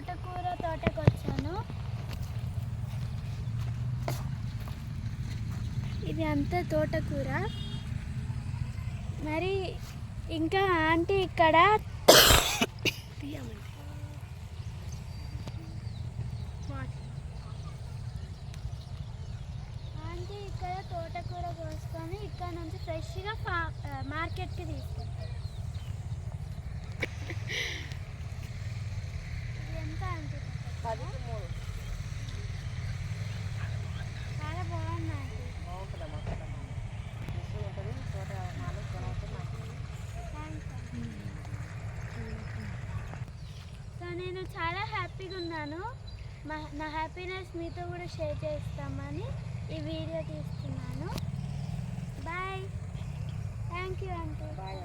తోటకూర తోటకు వచ్చాను. ఇది అంతా తోటకూర. మరి ఇంకా ఆంటీ ఇక్కడ ఆంటీ ఇక్కడ తోటకూర కోసుకొని ఇక్కడ నుంచి ఫ్రెష్గా మార్కెట్కి తీసుకెళ్తారు. ఇది ఎంత ఆంటీ? 13. చాలా బాగుంది ఆంటీ. సో నేను చాలా హ్యాపీగా ఉన్నాను. నా హ్యాపీనెస్ మీతో కూడా షేర్ చేస్తామని ఈ వీడియో తీస్తున్నాను. Bye. Thank you aunty. Bye.